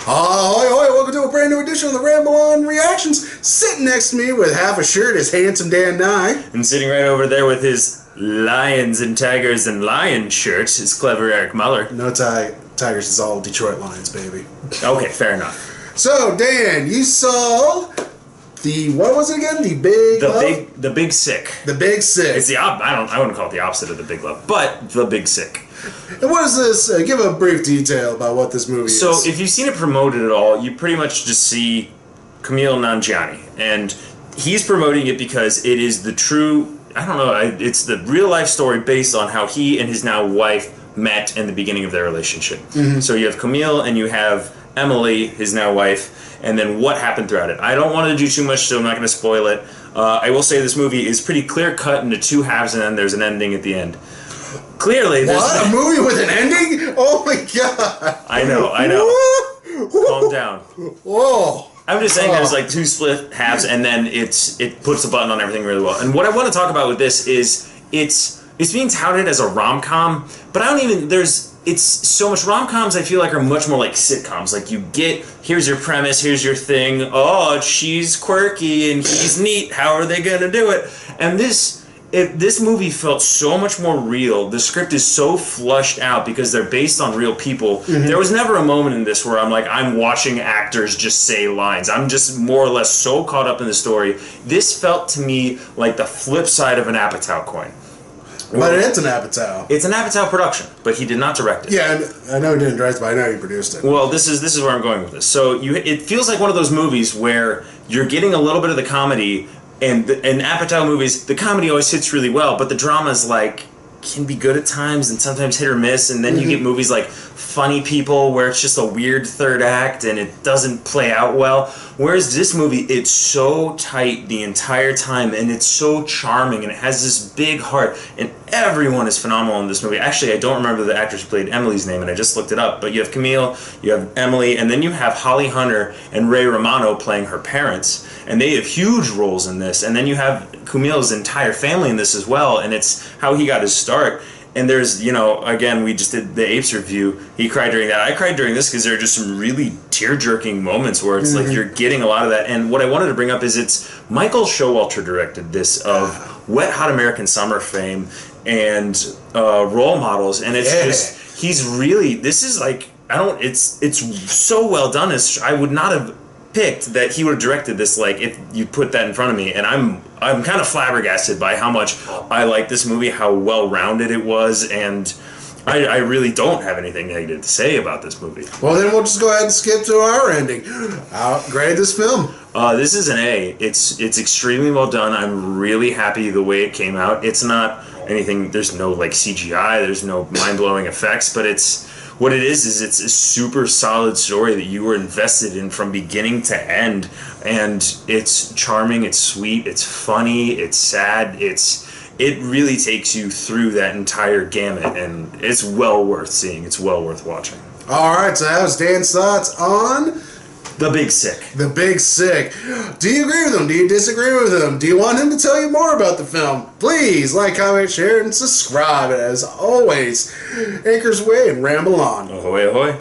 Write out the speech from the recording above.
Ahoy, ahoy, welcome to a brand new edition of the Ramble on Reactions. Sitting next to me with half a shirt is handsome Dan Nye. And sitting right over there with his lions and tigers and lion shirt is clever Eric Muller. No tigers, it's all Detroit Lions, baby. Okay, fair enough. So, Dan, you saw what was it again? The Big Sick. The Big Sick. It's I wouldn't call it the opposite of The Big Love, but The Big Sick. And what is this? Give a brief detail about what this movie is. So, if you've seen it promoted at all, you pretty much just see Kumail Nanjiani, and he's promoting it because it is the true, it's the real life story based on how he and his now wife met in the beginning of their relationship. Mm-hmm. So you have Kumail and you have Emily, his now wife, and then what happened throughout it. I don't want to do too much, so I'm not going to spoil it. I will say this movie is pretty clear cut into two halves, and then there's an ending at the end. Clearly, there's a movie with an ending? Oh my god! I know. Calm down. Whoa. I'm just saying there's like two split halves, and then it puts a button on everything really well. And what I want to talk about with this is it's being touted as a rom-com, but it's so much rom-coms I feel like are much more like sitcoms. Like here's your premise, here's your thing. Oh, she's quirky and he's neat. How are they gonna do it? And this movie felt so much more real. The script is so flushed out because they're based on real people. Mm-hmm. There was never a moment in this where I'm watching actors just say lines. I'm just more or less so caught up in the story. This felt to me like the flip side of an Apatow coin. But it's an Apatow. It's an Apatow production, but he did not direct it. Yeah, I know he didn't direct it, but I know he produced it. Well, this is where I'm going with this. So it feels like one of those movies where you're getting a little bit of the comedy. And in Apatow movies, the comedy always hits really well, but the drama's can be good at times and sometimes hit or miss. And then you get movies like Funny People, where it's just a weird third act and it doesn't play out well. Whereas this movie, it's so tight the entire time and it's so charming and it has this big heart. And everyone is phenomenal in this movie. Actually, I don't remember the actress who played Emily's name, and I just looked it up. But you have Kumail, you have Emily, and then you have Holly Hunter and Ray Romano playing her parents. And they have huge roles in this. And then you have Kumail's entire family in this as well, and it's how he got his start. And there's, again, we just did the Apes review. He cried during that. I cried during this because there are just some really tear-jerking moments where it's like you're getting a lot of that. And what I wanted to bring up is it's Michael Showalter directed this of Wet Hot American Summer fame and Role Models. And it's just, it's so well done. I would not have picked that he would have directed this if you put that in front of me, and I'm kind of flabbergasted by how much I like this movie, how well rounded it was, and I really don't have anything negative to say about this movie. Well, then we'll just go ahead and skip to our ending. How grade this film? This is an A. It's extremely well done. I'm really happy the way it came out. It's not anything, there's no CGI, there's no mind-blowing effects, but what it is it's a super solid story that you were invested in from beginning to end, and it's charming, it's sweet, it's funny, it's sad, it really takes you through that entire gamut, and it's well worth seeing, it's well worth watching. Alright, so that was Dan's thoughts on The Big Sick. The Big Sick. Do you agree with him? Do you disagree with him? Do you want him to tell you more about the film? Please like, comment, share, and subscribe. As always, Anchor's Way and Ramble On. Ahoy, ahoy.